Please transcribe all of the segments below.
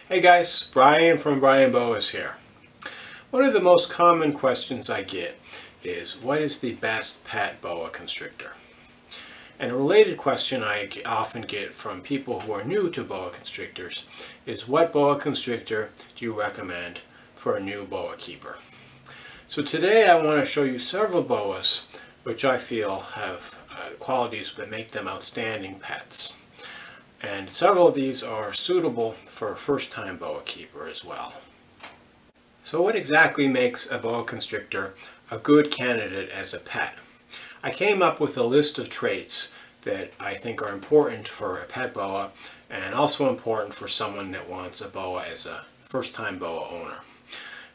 Hey guys, Brian from Boas here. One of the most common questions I get is, what is the best pet boa constrictor? And a related question I often get from people who are new to boa constrictors is, what boa constrictor do you recommend for a new boa keeper? So today I want to show you several boas which I feel have qualities that make them outstanding pets. And several of these are suitable for a first-time boa keeper as well. So what exactly makes a boa constrictor a good candidate as a pet? I came up with a list of traits that I think are important for a pet boa and also important for someone that wants a boa as a first-time boa owner.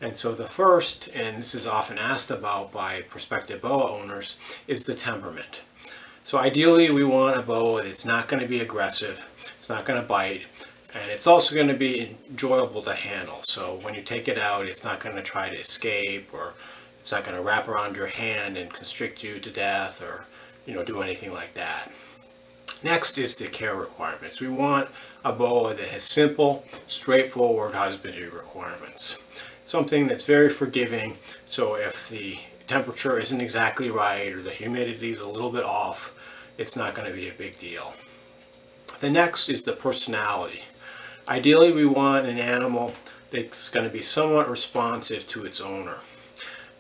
And so the first, and this is often asked about by prospective boa owners, is the temperament. So ideally we want a boa that's not going to be aggressive, it's not going to bite, and it's also going to be enjoyable to handle. So when you take it out, it's not going to try to escape, or it's not going to wrap around your hand and constrict you to death, or do anything like that. Next is the care requirements. We want a boa that has simple, straightforward husbandry requirements. Something that's very forgiving, so if the temperature isn't exactly right or the humidity is a little bit off, it's not going to be a big deal. The next is the personality. Ideally we want an animal that's going to be somewhat responsive to its owner.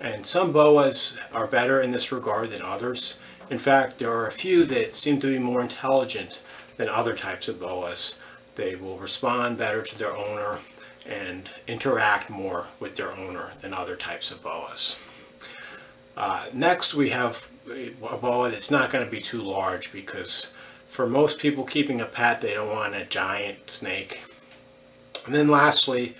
And some boas are better in this regard than others. In fact, there are a few that seem to be more intelligent than other types of boas. They will respond better to their owner and interact more with their owner than other types of boas. Next we have a boa that's not going to be too large, because for most people keeping a pet, they don't want a giant snake. And then lastly,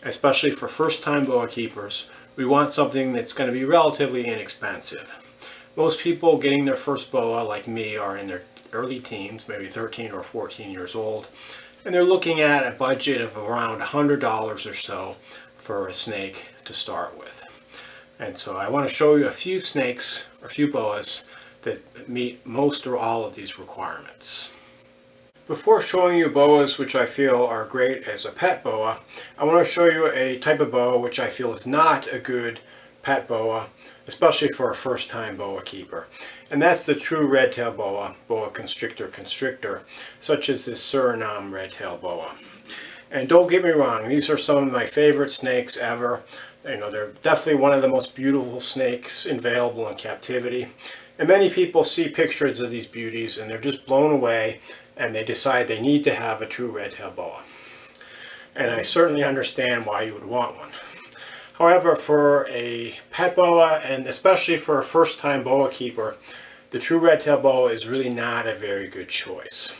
especially for first-time boa keepers, we want something that's going to be relatively inexpensive. Most people getting their first boa, like me, are in their early teens, maybe 13 or 14 years old, and they're looking at a budget of around $100 or so for a snake to start with. And so I want to show you a few snakes, or a few boas, that meet most or all of these requirements. Before showing you boas which I feel are great as a pet boa, I want to show you a type of boa which I feel is not a good pet boa, especially for a first-time boa keeper. And that's the true red-tailed boa, boa constrictor, such as this Suriname red-tailed boa. And don't get me wrong, these are some of my favorite snakes ever. They're definitely one of the most beautiful snakes available in captivity. And many people see pictures of these beauties and they're just blown away, and they decide they need to have a true red-tailed boa. And I certainly understand why you would want one. However, for a pet boa, and especially for a first-time boa keeper, the true red-tailed boa is really not a very good choice.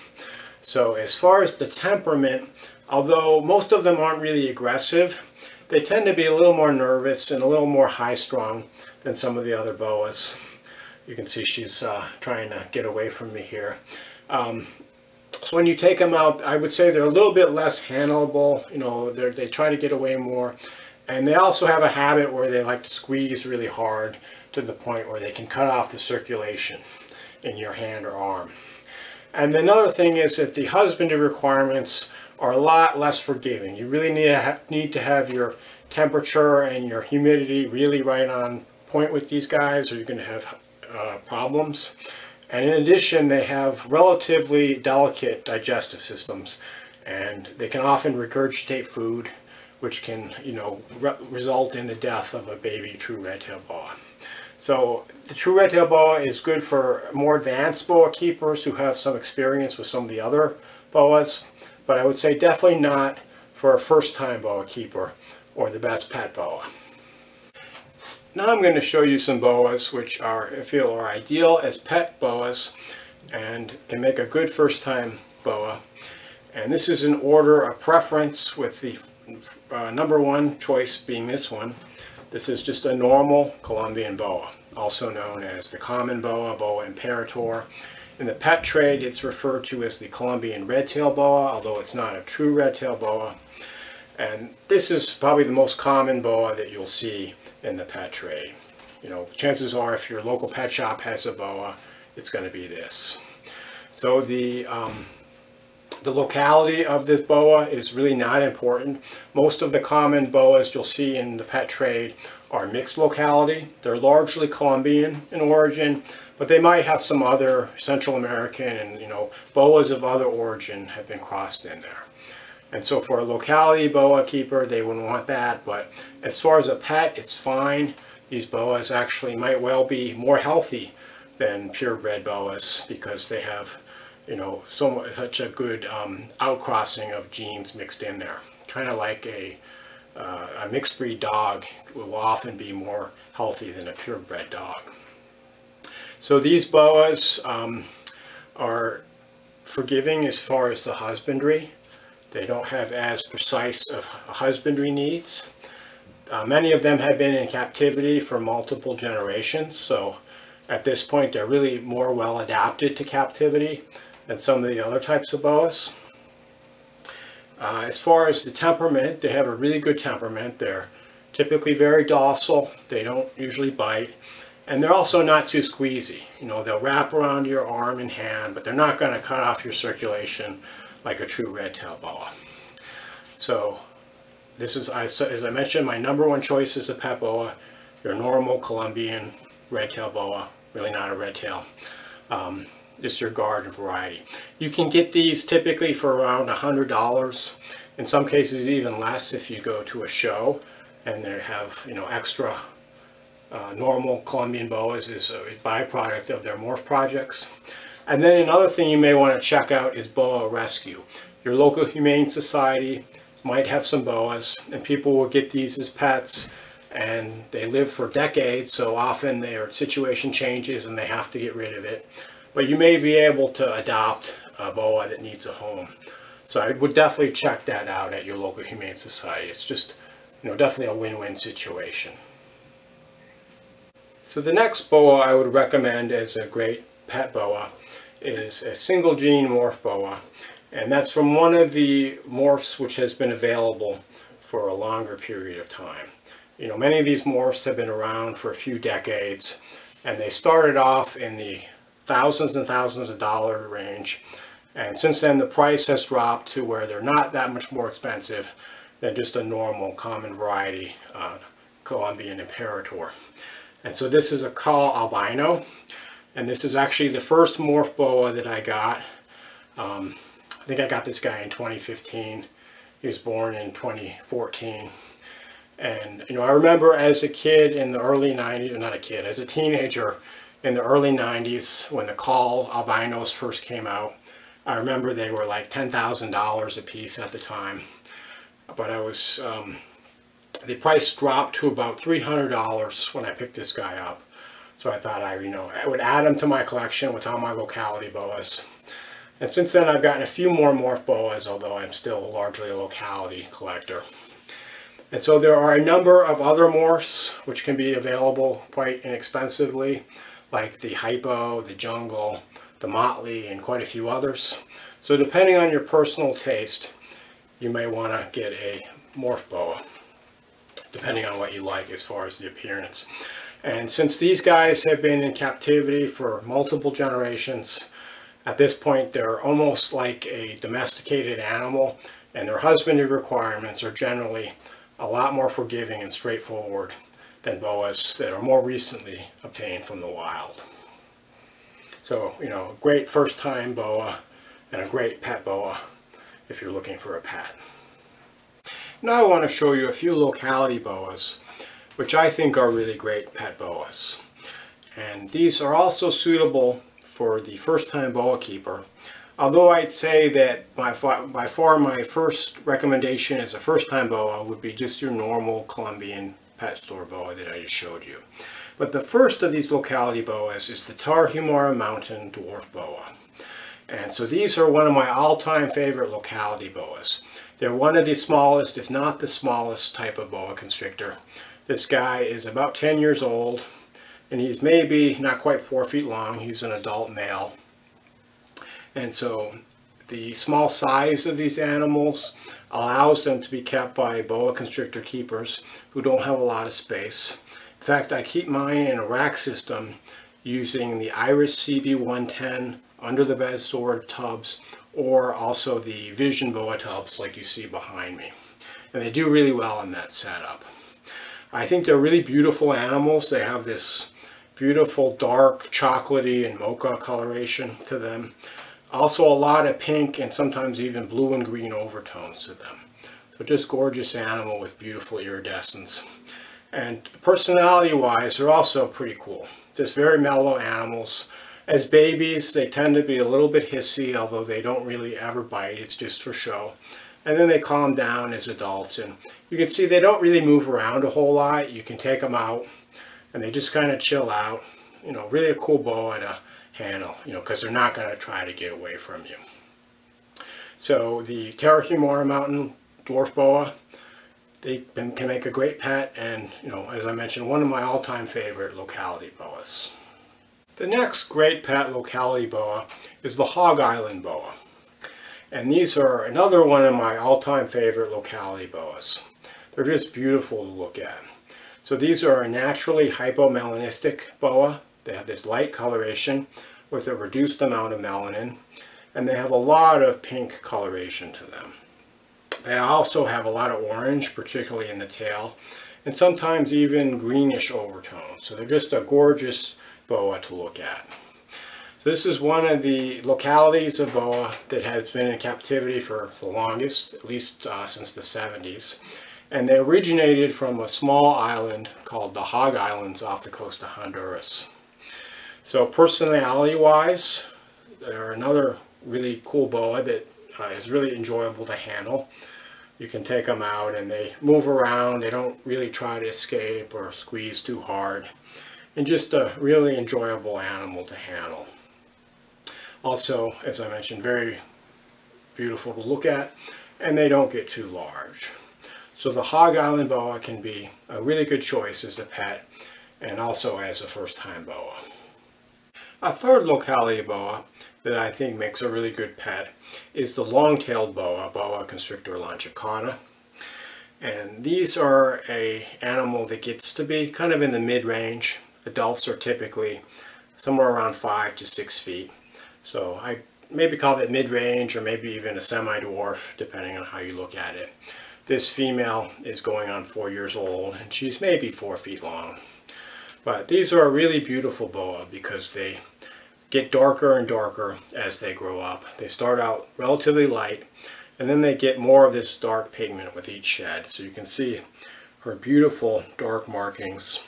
So as far as the temperament, although most of them aren't really aggressive, they tend to be a little more nervous and a little more high-strung than some of the other boas. You can see she's trying to get away from me here. So when you take them out, I would say they're a little bit less handleable. They try to get away more. And they also have a habit where they like to squeeze really hard to the point where they can cut off the circulation in your hand or arm. And another thing is that the husbandry requirements are a lot less forgiving. You really need to have your temperature and your humidity really right on point with these guys, or you're going to have problems. And in addition, they have relatively delicate digestive systems, and they can often regurgitate food, which can result in the death of a baby true red-tailed boa. So the true red-tailed boa is good for more advanced boa keepers who have some experience with some of the other boas, but I would say definitely not for a first-time boa keeper or the best pet boa. Now I'm going to show you some boas which I feel are ideal as pet boas and can make a good first-time boa. And this is in order of preference, with the number one choice being this one. This is just a normal Colombian boa, also known as the common boa, Boa imperator. In the pet trade, it's referred to as the Colombian red-tailed boa, although it's not a true red-tailed boa. And this is probably the most common boa that you'll see in the pet trade. Chances are if your local pet shop has a boa, it's going to be this. So the The locality of this boa is really not important. Most of the common boas you'll see in the pet trade are mixed locality. They're largely Colombian in origin, but they might have some other Central American and, boas of other origin have been crossed in there. And so for a locality boa keeper, they wouldn't want that, but as far as a pet, it's fine. These boas actually might well be more healthy than purebred boas because they have such a good outcrossing of genes mixed in there. Kind of like a mixed breed dog will often be more healthy than a purebred dog. So these boas are forgiving as far as the husbandry. They don't have as precise of husbandry needs. Many of them have been in captivity for multiple generations, so at this point they're really more well adapted to captivity than some of the other types of boas. As far as the temperament, they have a really good temperament. They're typically very docile. They don't usually bite. And they're also not too squeezy. They'll wrap around your arm and hand, but they're not going to cut off your circulation like a true red-tailed boa. So this is, as I mentioned, my #1 choice is a pet boa. Your normal Colombian red-tailed boa, really not a red-tail. Just your garden variety. You can get these typically for around $100. In some cases even less if you go to a show and they have extra normal Colombian boas is a byproduct of their morph projects. And then another thing you may want to check out is boa rescue. Your local humane society might have some boas, and people will get these as pets, and they live for decades, so often their situation changes and they have to get rid of it. But you may be able to adopt a boa that needs a home. So I would definitely check that out at your local humane society. It's just, definitely a win-win situation. So the next boa I would recommend as a great pet boa is a single gene morph boa. And that's from one of the morphs which has been available for a longer period of time. Many of these morphs have been around for a few decades, and they started off in the thousands and thousands of dollar range, and since then the price has dropped to where they're not that much more expensive than just a normal common variety Colombian imperator. And so this is a Kahl albino, and this is actually the first morph boa that I got. I think I got this guy in 2015. He was born in 2014. And I remember as a kid in the early 90s, not a kid, as a teenager in the early 90s when the Kahl albinos first came out. I remember they were like $10,000 a piece at the time. But I was, the price dropped to about $300 when I picked this guy up. So I thought I would add him to my collection with all my locality boas. And since then I've gotten a few more morph boas, although I'm still largely a locality collector. And so there are a number of other morphs which can be available quite inexpensively, like the hypo, the jungle, the motley, and quite a few others. So depending on your personal taste, you may want to get a morph boa, depending on what you like as far as the appearance. And since these guys have been in captivity for multiple generations, at this point they're almost like a domesticated animal, and their husbandry requirements are generally a lot more forgiving and straightforward than boas that are more recently obtained from the wild. So, a great first-time boa and a great pet boa if you're looking for a pet. Now I want to show you a few locality boas, which I think are really great pet boas. And these are also suitable for the first-time boa keeper. Although I'd say that by far my first recommendation as a first-time boa would be just your normal Colombian pet store boa that I just showed you. But the first of these locality boas is the Tarahumara Mountain Dwarf Boa. And so these are one of my all-time favorite locality boas. They're one of the smallest, if not the smallest, type of boa constrictor. This guy is about 10 years old, and he's maybe not quite 4 feet long. He's an adult male. And so the small size of these animals allows them to be kept by boa constrictor keepers who don't have a lot of space. In fact, I keep mine in a rack system using the Iris CB110 under the bed stored tubs or also the Vision Boa tubs like you see behind me. And they do really well in that setup. I think they're really beautiful animals. They have this beautiful dark chocolatey and mocha coloration to them. Also a lot of pink and sometimes even blue and green overtones to them. So just gorgeous animal with beautiful iridescence. And personality wise, they're also pretty cool. Just very mellow animals. As babies, they tend to be a little bit hissy, although they don't really ever bite. It's just for show. And then they calm down as adults. And you can see they don't really move around a whole lot. You can take them out and they just kind of chill out. You know, really a cool boa to handle, you know, because they're not going to try to get away from you. So the Tarahumara Mountain Dwarf Boa, they can make a great pet, and, you know, as I mentioned, one of my all-time favorite locality boas. The next great pet locality boa is the Hog Island Boa. And these are another one of my all-time favorite locality boas. They're just beautiful to look at. So these are a naturally hypomelanistic boa. They have this light coloration with a reduced amount of melanin, and they have a lot of pink coloration to them. They also have a lot of orange, particularly in the tail, and sometimes even greenish overtones. So they're just a gorgeous boa to look at. So this is one of the localities of boa that has been in captivity for the longest, at least since the 70s. And they originated from a small island called the Hog Islands off the coast of Honduras. So personality-wise, they're another really cool boa that is really enjoyable to handle. You can take them out and they move around. They don't really try to escape or squeeze too hard. And just a really enjoyable animal to handle. Also, as I mentioned, very beautiful to look at, and they don't get too large. So the Hog Island Boa can be a really good choice as a pet and also as a first-time boa. A third locality boa that I think makes a really good pet is the long-tailed boa, Boa Constrictor longicauda. And these are an animal that gets to be kind of in the mid-range. Adults are typically somewhere around 5 to 6 feet. So I maybe call it mid-range or maybe even a semi-dwarf, depending on how you look at it. This female is going on 4 years old and she's maybe 4 feet long. But these are a really beautiful boa because they get darker and darker as they grow up. They start out relatively light and then they get more of this dark pigment with each shed. So you can see her beautiful dark markings.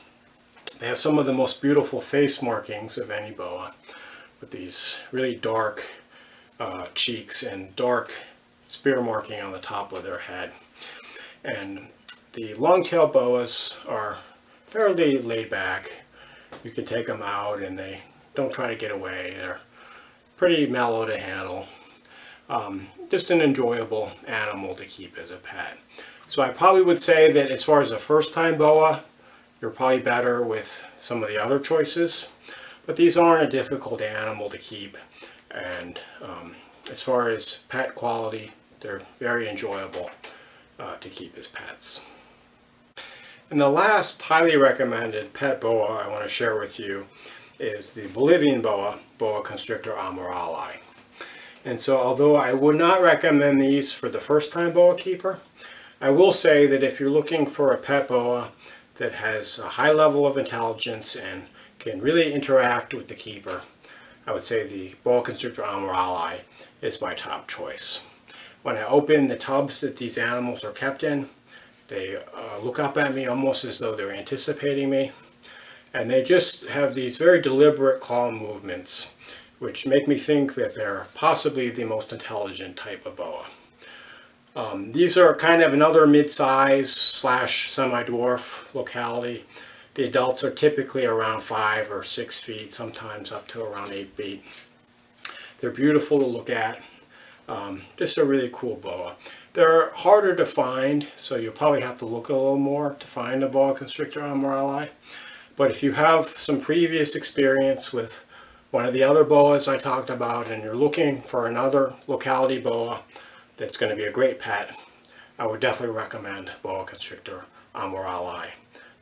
They have some of the most beautiful face markings of any boa with these really dark cheeks and dark spear marking on the top of their head. And the long-tailed boas are fairly laid back. You can take them out and they don't try to get away. They're pretty mellow to handle. Just an enjoyable animal to keep as a pet. So I probably would say that as far as a first-time boa, you're probably better with some of the other choices. But these aren't a difficult animal to keep. And as far as pet quality, they're very enjoyable to keep as pets. And the last highly recommended pet boa I want to share with you is the Bolivian Boa, Boa Constrictor amarali. And so although I would not recommend these for the first time boa keeper, I will say that if you're looking for a pet boa that has a high level of intelligence and can really interact with the keeper, I would say the Boa Constrictor amarali is my top choice. When I open the tubs that these animals are kept in, they look up at me almost as though they're anticipating me. And they just have these very deliberate claw movements, which make me think that they're possibly the most intelligent type of boa. These are kind of another mid-size slash semi-dwarf locality. The adults are typically around 5 or 6 feet, sometimes up to around 8 feet. They're beautiful to look at. Just a really cool boa. They're harder to find, so you'll probably have to look a little more to find a Boa Constrictor amarali. But if you have some previous experience with one of the other boas I talked about and you're looking for another locality boa that's going to be a great pet, I would definitely recommend Boa Constrictor amarali,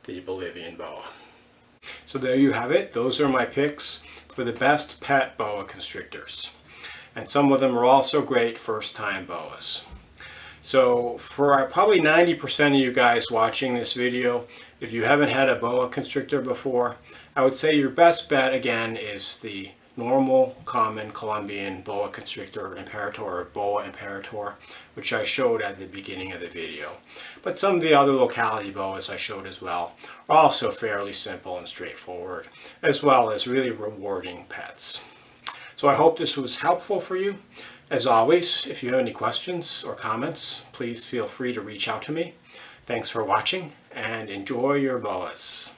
the Bolivian boa. So there you have it. Those are my picks for the best pet boa constrictors. and some of them are also great first-time boas. So for probably 90% of you guys watching this video, if you haven't had a boa constrictor before, I would say your best bet again is the normal common Colombian boa constrictor imperator, or boa imperator, which I showed at the beginning of the video. But some of the other locality boas I showed as well are also fairly simple and straightforward, as well as really rewarding pets. So I hope this was helpful for you. As always, if you have any questions or comments, please feel free to reach out to me. Thanks for watching and enjoy your boas.